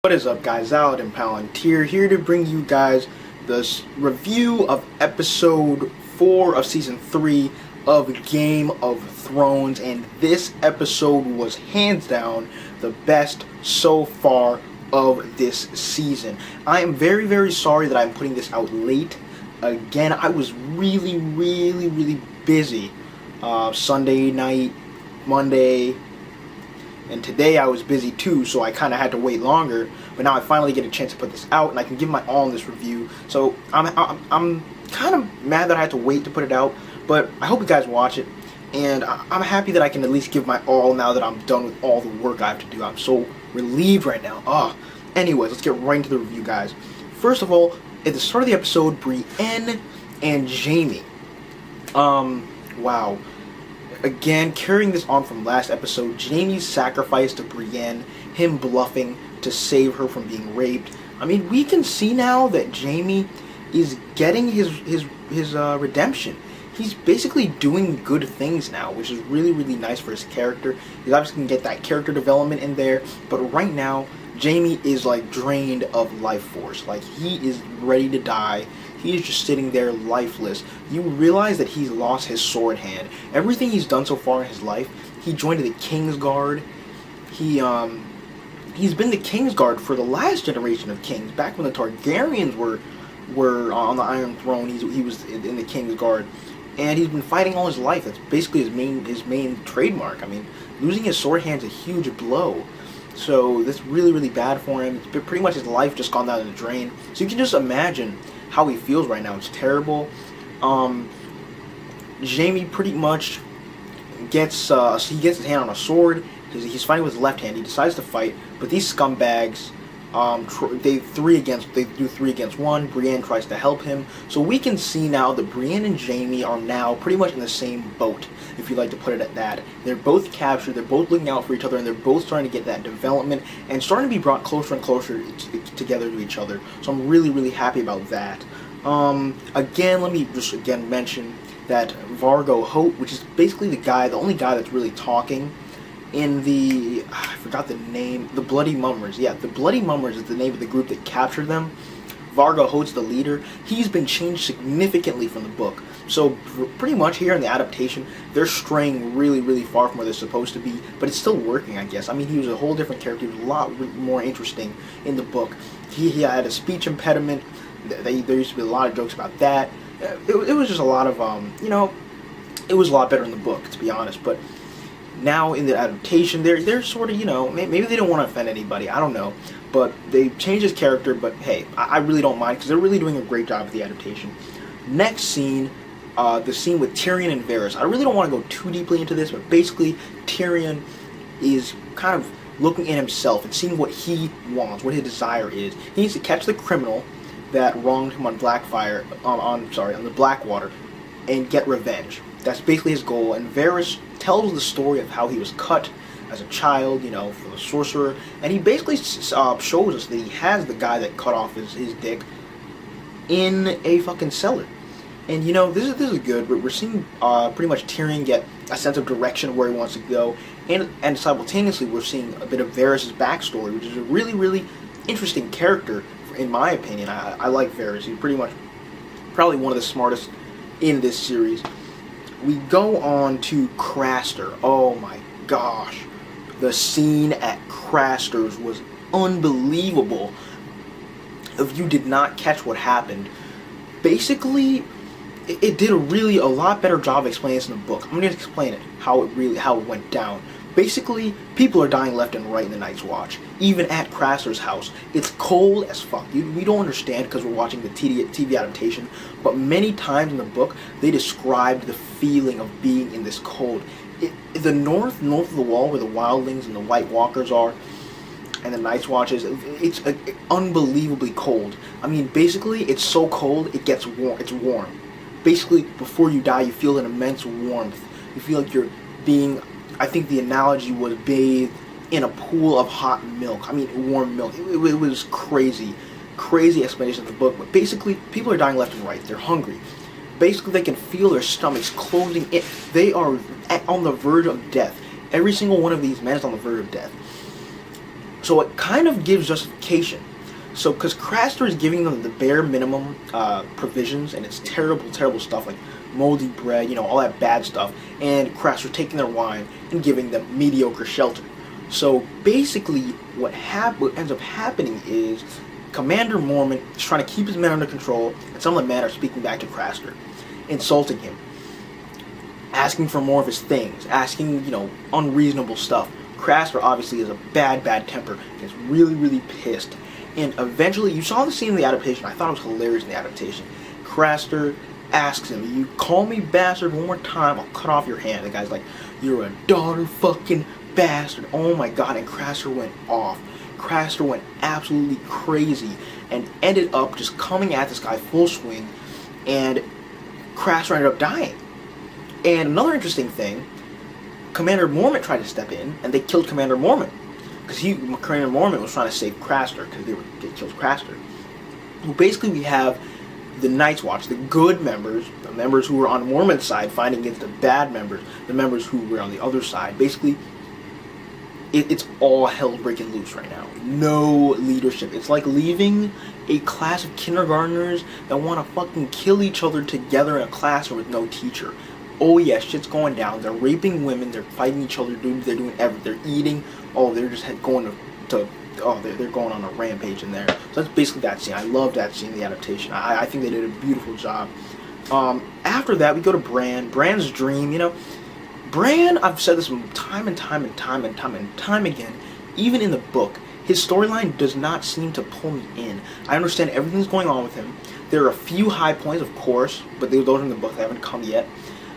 What is up, guys? Out and Palantir here to bring you guys this review of episode 4 of season 3 of Game of Thrones, and this episode was hands down the best so far of this season. I am very sorry that I'm putting this out late. Again, I was really busy Sunday night, Monday, and today I was busy too, so I kind of had to wait longer. But now I finally get a chance to put this out, and I can give my all in this review. So I'm kind of mad that I had to wait to put it out, but I hope you guys watch it. And I'm happy that I can at least give my all now that I'm done with all the work I have to do. I'm so relieved right now. Anyways, let's get right into the review, guys. First of all, at the start of the episode, Brienne and Jamie. Wow. Again, carrying this on from last episode, Jamie's sacrifice to Brienne, him bluffing to save her from being raped. I mean, we can see now that Jamie is getting his redemption. He's basically doing good things now, which is really nice for his character. He's obviously going to get that character development in there, but right now, Jamie is like drained of life force. Like, he is ready to die. He is just sitting there lifeless. You realize that he's lost his sword hand. Everything he's done so far in his life, he joined the King's Guard. He's been the King's Guard for the last generation of kings. Back when the Targaryens were on the Iron Throne, he was in the King's Guard. And he's been fighting all his life. That's basically his main trademark. I mean, losing his sword hand's a huge blow. So that's really bad for him. It's pretty much his life just gone down the drain. So you can just imagine how he feels right now. It's terrible. Jamie pretty much gets his hand on a sword. He's fighting with his left hand. He decides to fight, but these scumbags, they do 3 against 1. Brienne tries to help him. So we can see now that Brienne and Jamie are now pretty much in the same boat, if you like to put it at that. They're both captured, they're both looking out for each other, and they're both starting to get that development and starting to be brought closer and closer together to each other. So I'm really happy about that. Again, let me just mention that Vargo Hoat, which is basically the only guy that's really talking in the, I forgot the name, the Bloody Mummers. Yeah, the Bloody Mummers is the name of the group that captured them. Vargo Hoat's the leader. He's been changed significantly from the book. So pretty much here in the adaptation, they're straying really far from where they're supposed to be, but it's still working, I guess. I mean, he was a whole different character. He was a lot more interesting in the book. He had a speech impediment. There used to be a lot of jokes about that. It was just a lot of, it was a lot better in the book, to be honest. But now in the adaptation, they're sort of, maybe they don't want to offend anybody, I don't know, but they changed his character. But hey, I really don't mind, because they're really doing a great job with the adaptation. Next scene, the scene with Tyrion and Varys. I really don't want to go too deeply into this, but basically Tyrion is kind of looking at himself and seeing what he wants, what his desire is. He needs to catch the criminal that wronged him on on the Blackwater, and get revenge. That's basically his goal. And Varys tells the story of how he was cut as a child, for the sorcerer, and he basically shows us that he has the guy that cut off his dick in a fucking cellar. And this is good. We're seeing pretty much Tyrion get a sense of direction of where he wants to go, and simultaneously we're seeing a bit of Varys' backstory, which is a really interesting character, in my opinion. I like Varys. He's pretty much probably one of the smartest in this series. We go on to Craster. Oh my gosh. The scene at Craster's was unbelievable. If you did not catch what happened, basically, it did a lot better job of explaining this in the book. I'm going to explain it, how it went down. Basically, people are dying left and right in the Night's Watch. Even at Craster's house. It's cold as fuck. We don't understand because we're watching the TV adaptation, but many times in the book, they described the feeling of being in this cold. The north of the wall, where the wildlings and the White Walkers are, and the Night's Watch is, it's unbelievably cold. I mean, basically, it's so cold, it gets warm. It's warm. Basically, before you die, you feel an immense warmth. You feel like you're being, I think the analogy was bathed in a pool of hot milk. I mean, warm milk. It was crazy explanation of the book. But basically, people are dying left and right. They're hungry. Basically, they can feel their stomachs closing in. They are on the verge of death. Every single one of these men is on the verge of death. So it kind of gives justification. So, because Craster is giving them the bare minimum provisions, and it's terrible, terrible stuff like moldy bread, all that bad stuff, and Craster taking their wine and giving them mediocre shelter. So basically, what ends up happening is Commander Mormont is trying to keep his men under control, and some of the men are speaking back to Craster, insulting him, asking for more of his things, asking, unreasonable stuff. Craster obviously is a bad, bad temper, gets really, really pissed. And eventually, you saw the scene in the adaptation. I thought it was hilarious in the adaptation. Craster asks him, "You call me bastard one more time, I'll cut off your hand." The guy's like, "You're a daughter fucking bastard." Oh my god, and Craster went off. Craster went absolutely crazy and ended up just coming at this guy full swing, and Craster ended up dying. And another interesting thing, Commander Mormont tried to step in, and they killed Commander Mormont. Because Commander Mormont was trying to save Craster, because they killed Craster. Well, basically we have the Night's Watch, the good members, the members who were on Mormont's side fighting against the bad members, the members who were on the other side. Basically, it's all hell breaking loose right now. No leadership. It's like leaving a class of kindergartners that want to fucking kill each other together in a classroom with no teacher. Oh yeah, shit's going down. They're raping women. They're fighting each other. They're doing everything. They're eating. Oh, they're just going they're going on a rampage in there. So that's basically that scene. I love that scene in the adaptation. I think they did a beautiful job. After that, we go to Bran. Bran's dream. Bran. I've said this time and time again. Even in the book, his storyline does not seem to pull me in. I understand everything's going on with him. There are a few high points, of course, but those are in the book. They haven't come yet.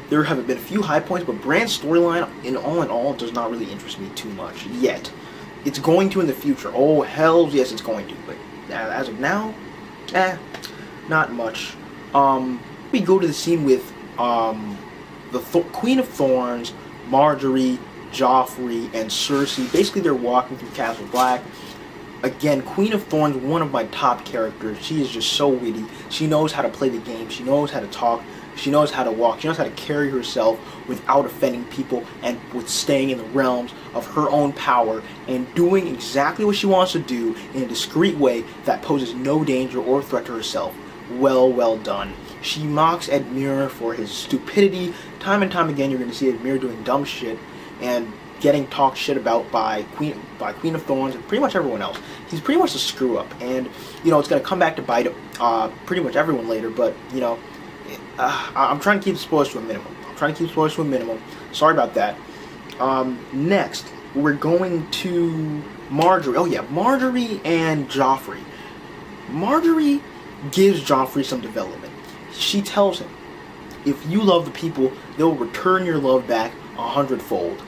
There have been a few high points, but Bran's storyline, in all, does not really interest me too much yet. It's going to in the future. Oh, hell yes, it's going to. But as of now, not much. We go to the scene with the Queen of Thorns, Marjorie, Joffrey, and Cersei. Basically, they're walking through Castle Black. Again, Queen of Thorns, one of my top characters. She is just so witty. She knows how to play the game. She knows how to talk. She knows how to walk. She knows how to carry herself without offending people and with staying in the realms of her own power and doing exactly what she wants to do in a discreet way that poses no danger or threat to herself. Well done. She mocks Edmure for his stupidity. Time and time again, you're going to see Edmure doing dumb shit and getting talked shit about by Queen of Thorns and pretty much everyone else. He's pretty much a screw up, and it's going to come back to bite pretty much everyone later. But I'm trying to keep spoilers to a minimum. Sorry about that. Next, we're going to Marjorie. Oh yeah, Marjorie and Joffrey. Marjorie gives Joffrey some development. She tells him, if you love the people, they'll return your love back 100-fold.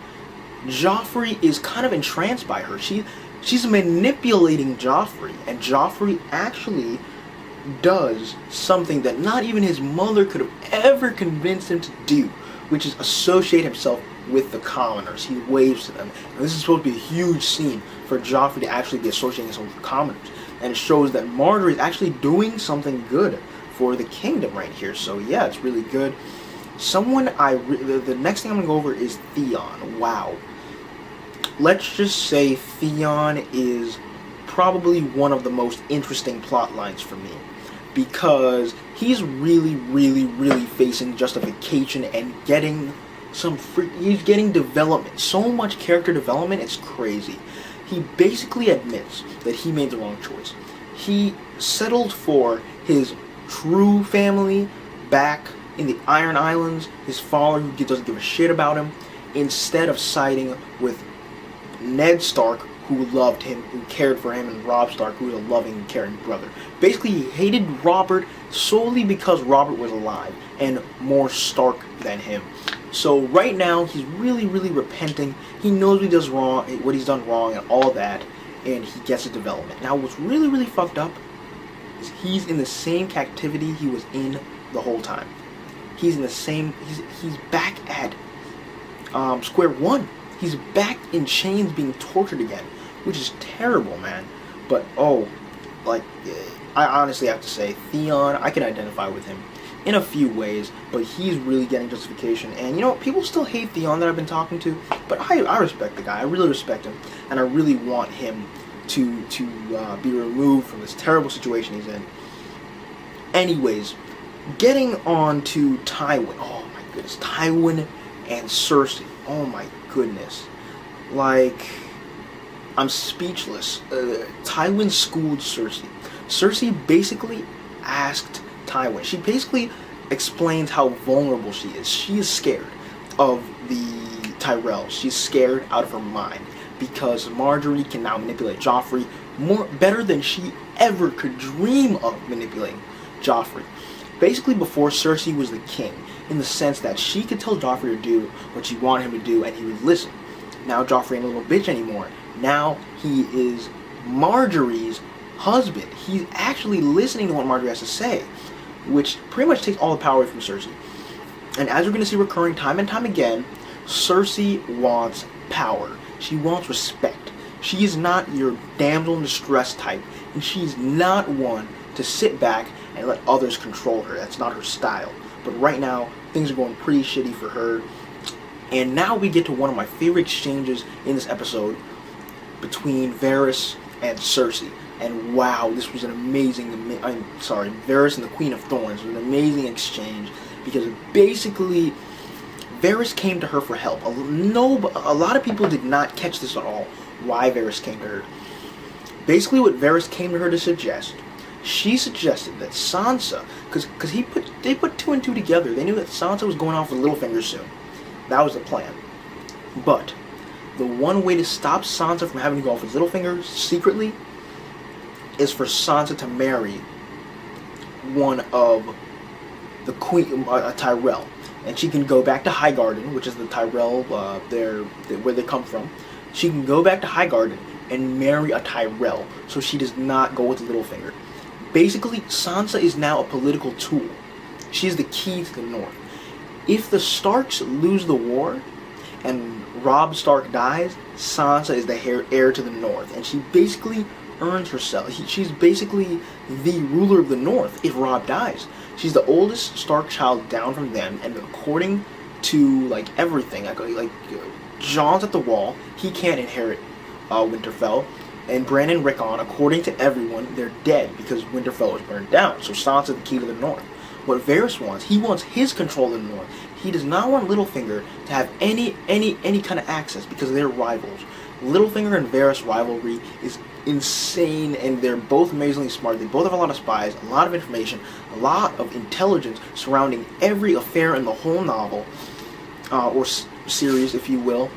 Joffrey is kind of entranced by her. She's manipulating Joffrey, and Joffrey actually does something that not even his mother could have ever convinced him to do, which is associate himself with the commoners. He waves to them. And this is supposed to be a huge scene for Joffrey to actually be associating himself with the commoners. And it shows that Marjorie is actually doing something good for the kingdom right here. So yeah, it's really good. The next thing I'm going to go over is Theon. Wow. Let's just say Theon is probably one of the most interesting plot lines for me, because he's really facing justification and getting he's getting development, so much character development, it's crazy. He basically admits that he made the wrong choice. He settled for his true family back in the Iron Islands, his father who doesn't give a shit about him, instead of siding with Ned Stark, who loved him, who cared for him, and Robb Stark, who was a loving and caring brother. Basically, he hated Robert solely because Robert was alive and more Stark than him. So right now, he's really repenting. He knows what he's done wrong and all that, and he gets a development. Now, what's really fucked up is he's in the same captivity he was in the whole time. He's back at square one. He's back in chains being tortured again, which is terrible, man. But, I honestly have to say, Theon, I can identify with him in a few ways, but he's really getting justification. And, people still hate Theon that I've been talking to, but I respect the guy. I really respect him, and I really want him to be removed from this terrible situation he's in. Anyways, getting on to Tywin. Oh my goodness, Tywin and Cersei. Oh my goodness, like, I'm speechless. Tywin schooled Cersei. Cersei basically asked Tywin. She basically explains how vulnerable she is. She is scared of the Tyrells. She's scared out of her mind because Marjorie can now manipulate Joffrey better than she ever could dream of manipulating Joffrey. Basically, before, Cersei was the king, in the sense that she could tell Joffrey to do what she wanted him to do and he would listen. Now Joffrey ain't a little bitch anymore. Now he is Marjorie's husband. He's actually listening to what Marjorie has to say, which pretty much takes all the power away from Cersei. And as we're going to see recurring time and time again, Cersei wants power. She wants respect. She is not your damsel in distress type, and she's not one to sit back and let others control her. That's not her style. But right now, things are going pretty shitty for her. And now we get to one of my favorite exchanges in this episode between Varys and Cersei. And wow, this was an amazing, Varys and the Queen of Thorns was an amazing exchange, because basically Varys came to her for help. A lot of people did not catch this at all, why Varys came to her. Basically what Varys came to her to suggest, she suggested that Sansa, because they put two and two together. They knew that Sansa was going off with Littlefinger soon. That was the plan. But the one way to stop Sansa from having to go off with Littlefinger secretly is for Sansa to marry one of the queen, a Tyrell, and she can go back to Highgarden, which is the Tyrell, where they come from. She can go back to Highgarden and marry a Tyrell, so she does not go with Littlefinger. Basically, Sansa is now a political tool. She is the key to the North. If the Starks lose the war and Robb Stark dies, Sansa is the heir to the North, and she basically earns herself. She's basically the ruler of the North if Robb dies. She's the oldest Stark child down from them, and according to like everything, like Jon's at the Wall, he can't inherit Winterfell. And Bran and Rickon, according to everyone, they're dead because Winterfell was burned down. So Sansa's the key to the North. What Varys wants, he wants his control of the North. He does not want Littlefinger to have any kind of access because they're rivals. Littlefinger and Varys rivalry is insane, and they're both amazingly smart. They both have a lot of spies, a lot of information, a lot of intelligence surrounding every affair in the whole novel, or series, if you will,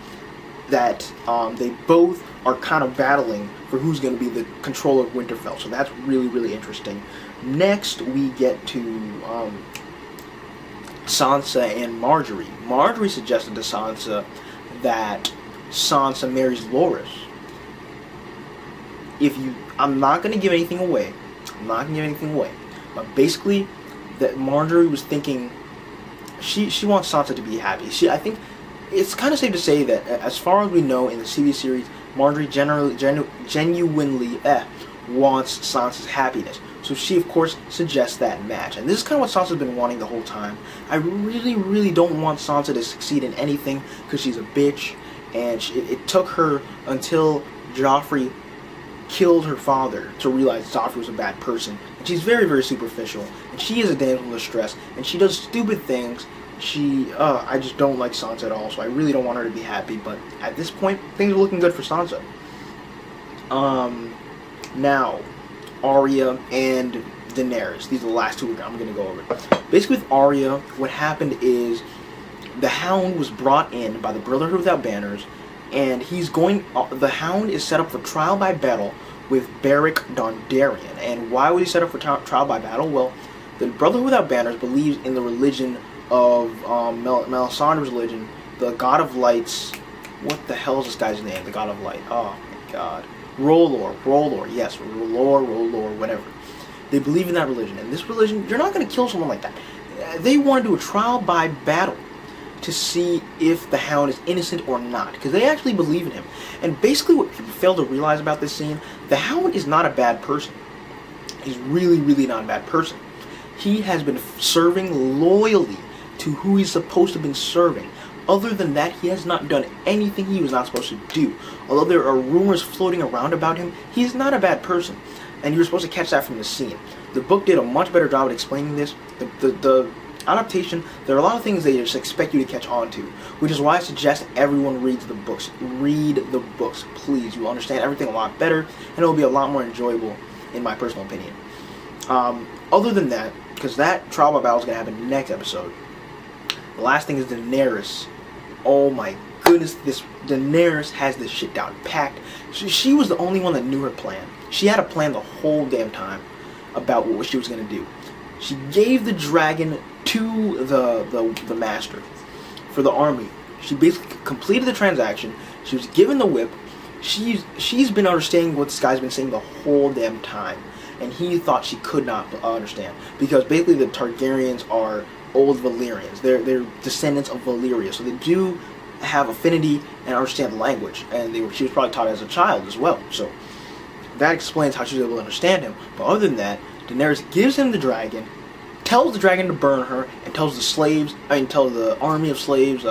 that they both are kind of battling for who's going to be the controller of Winterfell. So that's really, really interesting. Next, we get to Sansa and Marjorie. Marjorie suggested to Sansa that Sansa marries Loras. I'm not going to give anything away. But basically, that Marjorie was thinking, she wants Sansa to be happy. I think it's kind of safe to say that, as far as we know in the TV series, Marjorie genuinely wants Sansa's happiness. So she, of course, suggests that match. And this is kind of what Sansa's been wanting the whole time. I really, really don't want Sansa to succeed in anything because she's a bitch. And it took her until Joffrey killed her father to realize Joffrey was a bad person. And she's very, very superficial. And she is a damsel in distress. And she does stupid things. I just don't like Sansa at all. So I really don't want her to be happy. But at this point, things are looking good for Sansa. Now, Arya and Daenerys. These are the last two I'm going to go over. Basically with Arya, what happened is the Hound was brought in by the Brotherhood Without Banners, and the Hound is set up for trial by battle with Beric Dondarrion. And why was he set up for trial by battle? Well, the Brotherhood Without Banners believes in the religion of Melisandre's religion, the God of Lights. What the hell is this guy's name? The God of Light. Oh my God. R'hllor, yes, R'hllor, whatever. They believe in that religion, and this religion, you're not going to kill someone like that. They want to do a trial by battle to see if the Hound is innocent or not, because they actually believe in him. And basically what people fail to realize about this scene, the Hound is not a bad person. He's really, really not a bad person. He has been serving loyally to who he's supposed to have been serving. Other than that, he has not done anything he was not supposed to do. Although there are rumors floating around about him, he's not a bad person. And you were supposed to catch that from the scene. The book did a much better job at explaining this. The adaptation, there are a lot of things they just expect you to catch on to, which is why I suggest everyone reads the books. Read the books, please. You'll understand everything a lot better, and it will be a lot more enjoyable, in my personal opinion. Other than that, because that trial by battle is going to happen next episode, the last thing is Daenerys. Oh my goodness, this Daenerys has this shit down packed. She was the only one that knew her plan. She had a plan the whole damn time about what she was going to do. She gave the dragon to the master for the army. She basically completed the transaction. She was given the whip. She's been understanding what this guy's been saying the whole damn time, and he thought she could not understand, because basically the Targaryens are old Valyrians. They're descendants of Valyria, so they do have affinity and understand the language, and she was probably taught as a child as well. So that explains how she was able to understand him. But other than that, Daenerys gives him the dragon, tells the dragon to burn her, and tells the army of slaves,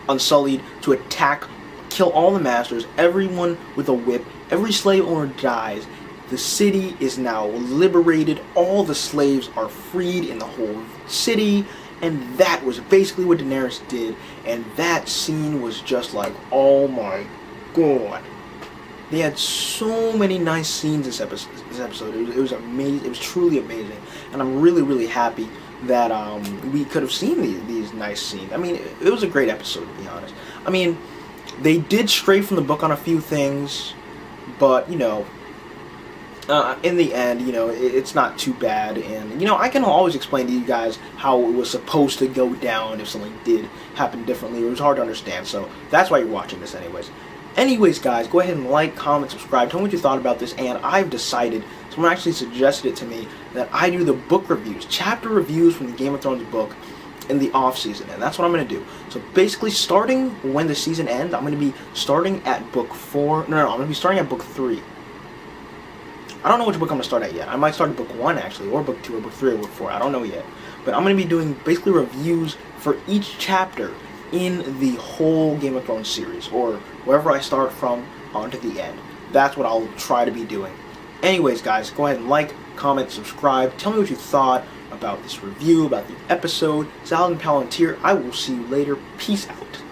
Unsullied, to attack, kill all the masters, everyone with a whip. Every slave owner dies. The city is now liberated. All the slaves are freed in the whole city. And that was basically what Daenerys did. And that scene was just like, oh my god. They had so many nice scenes this episode. It was amazing. It was truly amazing. And I'm really, really happy that we could have seen these nice scenes. I mean, it was a great episode, to be honest. I mean, they did stray from the book on a few things, but, you know, in the end, you know, it's not too bad. And, you know, I can always explain to you guys how it was supposed to go down if something did happen differently. It was hard to understand, so that's why you're watching this anyways. Anyways, guys, go ahead and like, comment, subscribe. Tell me what you thought about this. And I've decided, someone actually suggested it to me, that I do the book reviews, chapter reviews from the Game of Thrones book in the off season, and that's what I'm going to do. So basically, starting when the season ends, I'm going to be starting at book 4. No, I'm going to be starting at book 3. I don't know which book I'm going to start at yet. I might start at book 1, actually, or book 2, or book 3, or book 4. I don't know yet. But I'm going to be doing basically reviews for each chapter in the whole Game of Thrones series, or wherever I start from onto the end. That's what I'll try to be doing. Anyways, guys, go ahead and like, comment, subscribe. Tell me what you thought about this review, about the episode. Saladin Palantir. I will see you later. Peace out.